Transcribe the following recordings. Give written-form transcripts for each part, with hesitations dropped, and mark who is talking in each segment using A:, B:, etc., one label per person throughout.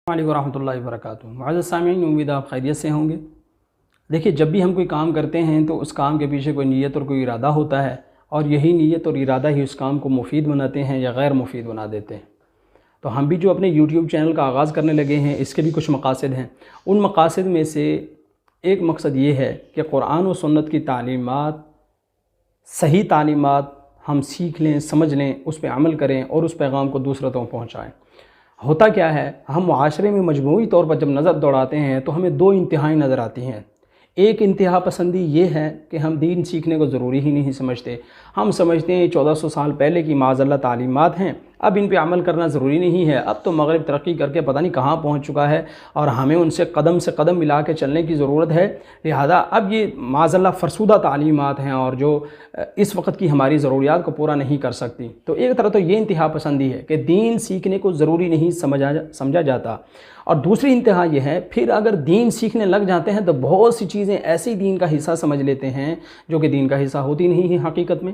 A: وعلیکم ورحمۃ اللہ وبرکاتہ۔ معزز سامعین، امید آپ خیریت سے ہوں گے۔ دیکھیے، جب بھی ہم کوئی کام کرتے ہیں تو اس کام کے پیچھے کوئی نیت اور کوئی ارادہ ہوتا ہے، اور یہی نیت اور ارادہ ہی اس کام کو مفید بناتے ہیں یا غیر مفید بنا دیتے ہیں۔ تو ہم بھی جو اپنے یوٹیوب چینل کا آغاز کرنے لگے ہیں، اس کے بھی کچھ مقاصد ہیں۔ ان مقاصد میں سے ایک مقصد یہ ہے کہ قرآن و سنت کی تعلیمات، صحیح تعلیمات ہم سیکھ لیں، سمجھ لیں، اس پہ عمل کریں اور اس پیغام کو دوسروں تک پہنچائیں۔ ہوتا کیا ہے، ہم معاشرے میں مجموعی طور پر جب نظر دوڑاتے ہیں تو ہمیں دو انتہائیں نظر آتی ہیں۔ ایک انتہا پسندی یہ ہے کہ ہم دین سیکھنے کو ضروری ہی نہیں سمجھتے۔ ہم سمجھتے ہیں 1400 سال پہلے کی معاذ اللہ تعلیمات ہیں، اب ان پہ عمل کرنا ضروری نہیں ہے، اب تو مغرب ترقی کر کے پتہ نہیں کہاں پہنچ چکا ہے اور ہمیں ان سے قدم ملا کے چلنے کی ضرورت ہے، لہذا اب یہ معاذ اللہ فرسودہ تعلیمات ہیں اور جو اس وقت کی ہماری ضروریات کو پورا نہیں کر سکتی۔ تو ایک طرح تو یہ انتہا پسندی ہے کہ دین سیکھنے کو ضروری نہیں سمجھا جاتا، اور دوسری انتہا یہ ہے پھر اگر دین سیکھنے لگ جاتے ہیں تو بہت سی چیزیں ایسی دین کا حصہ سمجھ لیتے ہیں جو کہ دین کا حصہ ہوتی نہیں ہیں حقیقت میں۔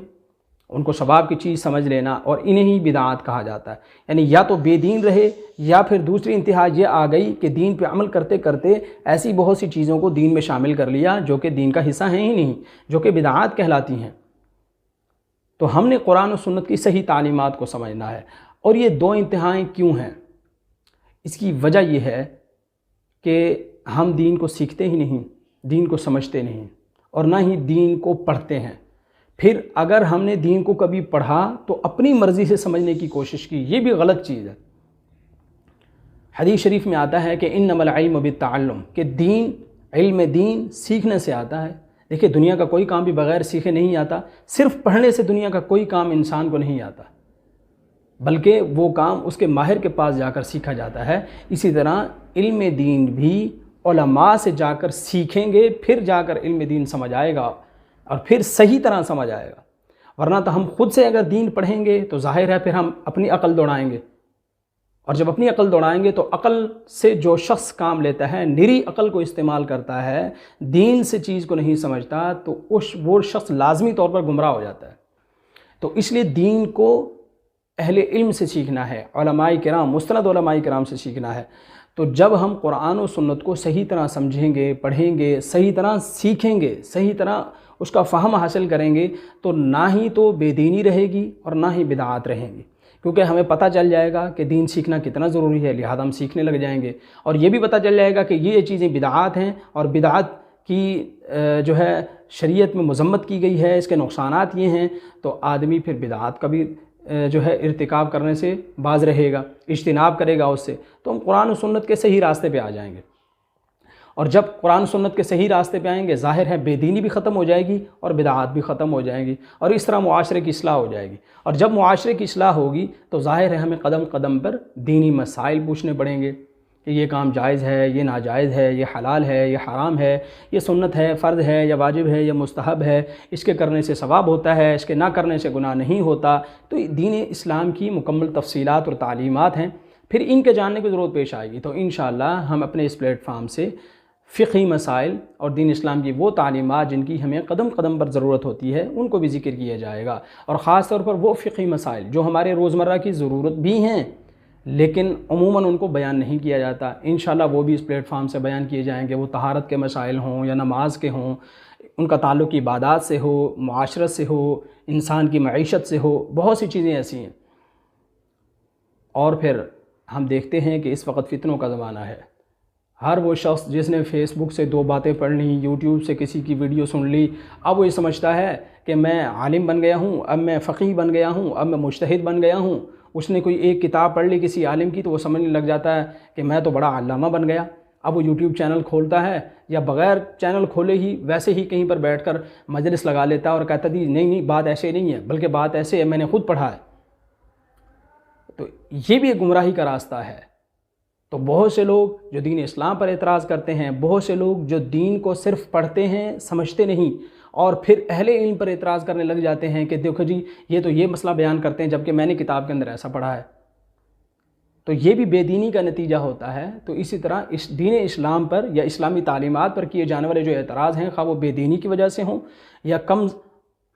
A: ان کو ثواب کی چیز سمجھ لینا، اور انہیں ہی بدعات کہا جاتا ہے۔ یعنی یا تو بے دین رہے، یا پھر دوسری انتہا یہ آ گئی کہ دین پہ عمل کرتے کرتے ایسی بہت سی چیزوں کو دین میں شامل کر لیا جو کہ دین کا حصہ ہیں ہی نہیں، جو کہ بدعات کہلاتی ہیں۔ تو ہم نے قرآن و سنت کی صحیح تعلیمات کو سمجھنا ہے۔ اور یہ دو انتہائیں کیوں ہیں؟ اس کی وجہ یہ ہے کہ ہم دین کو سیکھتے ہی نہیں، دین کو سمجھتے نہیں، اور نہ ہی دین کو پڑھتے ہیں۔ پھر اگر ہم نے دین کو کبھی پڑھا تو اپنی مرضی سے سمجھنے کی کوشش کی، یہ بھی غلط چیز ہے۔ حدیث شریف میں آتا ہے کہ انما العلم بالتعلم، کہ علم دین سیکھنے سے آتا ہے۔ دیکھیے، دنیا کا کوئی کام بھی بغیر سیکھے نہیں آتا، صرف پڑھنے سے دنیا کا کوئی کام انسان کو نہیں آتا، بلکہ وہ کام اس کے ماہر کے پاس جا کر سیکھا جاتا ہے۔ اسی طرح علم دین بھی علماء سے جا کر سیکھیں گے، پھر جا کر علم دین سمجھ آئے گا، اور پھر صحیح طرح سمجھ آئے گا۔ ورنہ تو ہم خود سے اگر دین پڑھیں گے تو ظاہر ہے پھر ہم اپنی عقل دوڑائیں گے، اور جب اپنی عقل دوڑائیں گے تو عقل سے جو شخص کام لیتا ہے، نری عقل کو استعمال کرتا ہے، دین سے چیز کو نہیں سمجھتا، تو وہ شخص لازمی طور پر گمراہ ہو جاتا ہے۔ تو اس لیے دین کو اہل علم سے سیکھنا ہے، علماء کرام، مستند علماء کرام سے سیکھنا ہے۔ تو جب ہم قرآن و سنت کو صحیح طرح سمجھیں گے، پڑھیں گے، صحیح طرح سیکھیں گے، صحیح طرح اس کا فہم حاصل کریں گے، تو نہ ہی تو بے دینی رہے گی اور نہ ہی بدعات رہیں گی، کیونکہ ہمیں پتہ چل جائے گا کہ دین سیکھنا کتنا ضروری ہے، لہذا ہم سیکھنے لگ جائیں گے۔ اور یہ بھی پتہ چل جائے گا کہ یہ چیزیں بدعات ہیں، اور بدعات کی جو ہے شریعت میں مذمت کی گئی ہے، اس کے نقصانات یہ ہیں، تو آدمی پھر بدعات کا بھی جو ہے ارتکاب کرنے سے باز رہے گا، اجتناب کرے گا اس سے، تو ہم قرآن و سنت کے صحیح راستے پہ آ جائیں گے۔ اور جب قرآن و سنت کے صحیح راستے پہ آئیں گے، ظاہر ہے بے دینی بھی ختم ہو جائے گی اور بدعات بھی ختم ہو جائیں گی، اور اس طرح معاشرے کی اصلاح ہو جائے گی۔ اور جب معاشرے کی اصلاح ہوگی تو ظاہر ہے ہمیں قدم قدم پر دینی مسائل پوچھنے پڑیں گے کہ یہ کام جائز ہے، یہ ناجائز ہے، یہ حلال ہے، یہ حرام ہے، یہ سنت ہے، فرض ہے یا واجب ہے یا مستحب ہے، اس کے کرنے سے ثواب ہوتا ہے، اس کے نہ کرنے سے گناہ نہیں ہوتا۔ تو دین اسلام کی مکمل تفصیلات اور تعلیمات ہیں، پھر ان کے جاننے کی ضرورت پیش آئے گی، تو انشاءاللہ ہم اپنے اس پلیٹ فارم سے فقہی مسائل اور دین اسلام کی وہ تعلیمات جن کی ہمیں قدم قدم پر ضرورت ہوتی ہے ان کو بھی ذکر کیا جائے گا، اور خاص طور پر وہ فقہی مسائل جو ہمارے روزمرہ کی ضرورت بھی ہیں لیکن عموماً ان کو بیان نہیں کیا جاتا، انشاءاللہ وہ بھی اس پلیٹ فارم سے بیان کیے جائیں گے۔ وہ طہارت کے مسائل ہوں یا نماز کے ہوں، ان کا تعلق عبادات سے ہو، معاشرت سے ہو، انسان کی معیشت سے ہو، بہت سی چیزیں ایسی ہیں۔ اور پھر ہم دیکھتے ہیں کہ اس وقت فتنوں کا زمانہ ہے۔ ہر وہ شخص جس نے فیس بک سے 2 باتیں پڑھ لیں، یوٹیوب سے کسی کی ویڈیو سن لی، اب وہ یہ سمجھتا ہے کہ میں عالم بن گیا ہوں، اب میں فقیہ بن گیا ہوں، اب میں مجتہد بن گیا ہوں۔ اس نے کوئی ایک کتاب پڑھ لی کسی عالم کی تو وہ سمجھنے لگ جاتا ہے کہ میں تو بڑا علامہ بن گیا۔ اب وہ یوٹیوب چینل کھولتا ہے، یا بغیر چینل کھولے ہی ویسے ہی کہیں پر بیٹھ کر مجلس لگا لیتا ہے اور کہتا ہے نہیں بات ایسے نہیں ہے، بلکہ بات ایسے ہے، میں نے خود پڑھا ہے۔ تو یہ بھی ایک گمراہی کا راستہ ہے۔ تو بہت سے لوگ جو دین اسلام پر اعتراض کرتے ہیں، بہت سے لوگ جو دین کو صرف پڑھتے ہیں سمجھتے نہیں، اور پھر اہل علم پر اعتراض کرنے لگ جاتے ہیں کہ دیکھو جی یہ تو یہ مسئلہ بیان کرتے ہیں جبکہ میں نے کتاب کے اندر ایسا پڑھا ہے، تو یہ بھی بے دینی کا نتیجہ ہوتا ہے۔ تو اسی طرح اس دین اسلام پر یا اسلامی تعلیمات پر کیے جانے والے جو اعتراض ہیں، خواہ وہ بے دینی کی وجہ سے ہوں یا کم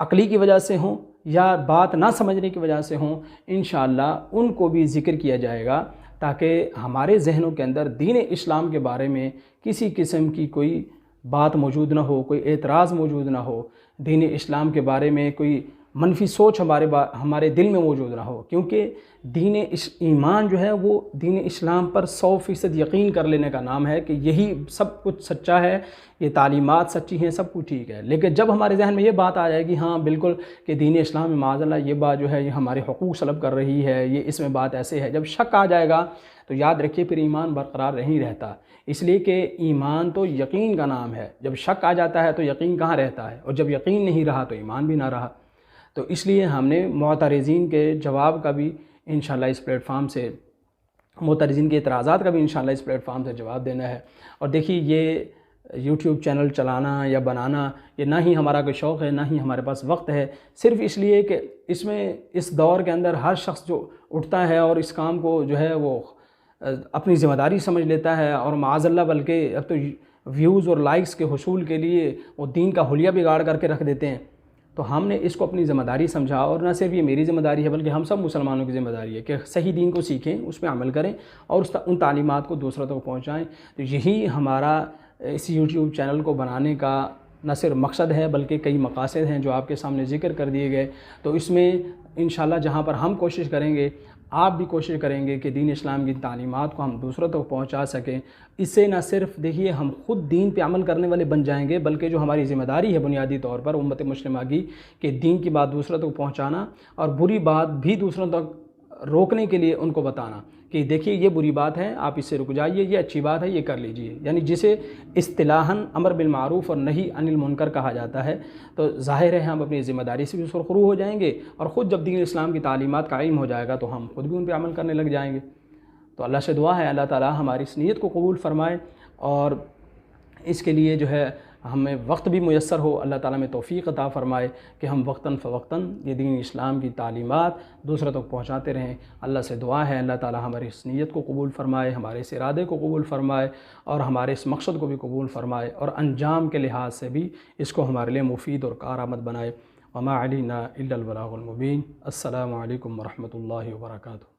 A: عقلی کی وجہ سے ہوں یا بات نہ سمجھنے کی وجہ سے ہوں، انشاءاللہ ان کو بھی ذکر کیا جائے گا تاکہ ہمارے ذہنوں کے اندر دین اسلام کے بارے میں کسی قسم کی کوئی بات موجود نہ ہو، کوئی اعتراض موجود نہ ہو، دین اسلام کے بارے میں کوئی منفی سوچ ہمارے دل میں موجود نہ ہو، کیونکہ ایمان جو ہے وہ دین اسلام پر 100% یقین کر لینے کا نام ہے کہ یہی سب کچھ سچا ہے، یہ تعلیمات سچی ہیں، سب کچھ ٹھیک ہے۔ لیکن جب ہمارے ذہن میں یہ بات آ جائے گی ہاں بالکل کہ دین اسلام میں معاذ اللہ یہ بات جو ہے یہ ہمارے حقوق سلب کر رہی ہے، یہ اس میں بات ایسے ہے، جب شک آ جائے گا تو یاد رکھیے پھر ایمان برقرار نہیں رہتا، اس لیے کہ ایمان تو یقین کا نام ہے۔ جب شک آ جاتا ہے تو یقین کہاں رہتا ہے، اور جب یقین نہیں رہا تو ایمان بھی نہ رہا۔ تو اس لیے ہم نے معترضین کے جواب کا بھی انشاءاللہ اس پلیٹ فارم سے، معترضین کے اعتراضات کا بھی انشاءاللہ اس پلیٹ فارم سے جواب دینا ہے۔ اور دیکھیے یہ یوٹیوب چینل چلانا یا بنانا یہ نہ ہی ہمارا کوئی شوق ہے، نہ ہی ہمارے پاس وقت ہے، صرف اس لیے کہ اس میں اس دور کے اندر ہر شخص جو اٹھتا ہے اور اس کام کو جو ہے وہ اپنی ذمہ داری سمجھ لیتا ہے، اور معاذ اللہ بلکہ اب تو ویوز اور لائکس کے حصول کے لیے وہ دین کا حلیہ بگاڑ کر کے رکھ دیتے ہیں۔ تو ہم نے اس کو اپنی ذمہ داری سمجھا، اور نہ صرف یہ میری ذمہ داری ہے بلکہ ہم سب مسلمانوں کی ذمہ داری ہے کہ صحیح دین کو سیکھیں، اس پہ عمل کریں اور ان تعلیمات کو دوسروں تک پہنچائیں۔ تو یہی ہمارا اس یوٹیوب چینل کو بنانے کا نہ صرف مقصد ہے بلکہ کئی مقاصد ہیں جو آپ کے سامنے ذکر کر دیے گئے۔ تو اس میں انشاءاللہ جہاں پر ہم کوشش کریں گے، آپ بھی کوشش کریں گے کہ دین اسلام کی تعلیمات کو ہم دوسروں تک پہنچا سکیں۔ اس سے نہ صرف دیکھیے ہم خود دین پہ عمل کرنے والے بن جائیں گے، بلکہ جو ہماری ذمہ داری ہے بنیادی طور پر امت مسلمہ کی کہ دین کی بات دوسروں تک پہنچانا اور بری بات بھی دوسروں تک روکنے کے لیے ان کو بتانا کہ دیکھیے یہ بری بات ہے، آپ اس سے رک جائیے، یہ اچھی بات ہے، یہ کر لیجئے، یعنی جسے اصطلاحاً امر بالمعروف اور نہی عن المنکر کہا جاتا ہے۔ تو ظاہر ہے ہم اپنی ذمہ داری سے بھی سرخرو ہو جائیں گے، اور خود جب دین اسلام کی تعلیمات کا علم ہو جائے گا تو ہم خود بھی ان پہ عمل کرنے لگ جائیں گے۔ تو اللہ سے دعا ہے اللہ تعالی ہماری اس نیت کو قبول فرمائے، اور اس کے لیے جو ہے ہمیں وقت بھی میسر ہو، اللہ تعالیٰ میں توفیق عطا فرمائے کہ ہم وقتاً فوقتاً یہ دین اسلام کی تعلیمات دوسروں تک پہنچاتے رہیں۔ اللہ سے دعا ہے اللہ تعالیٰ ہماری اس نیت کو قبول فرمائے، ہمارے اس ارادے کو قبول فرمائے، اور ہمارے اس مقصد کو بھی قبول فرمائے، اور انجام کے لحاظ سے بھی اس کو ہمارے لیے مفید اور کارآمد بنائے۔ وما علینا الا البلاغ المبین۔ السلام علیکم ورحمۃ اللہ وبرکاتہ۔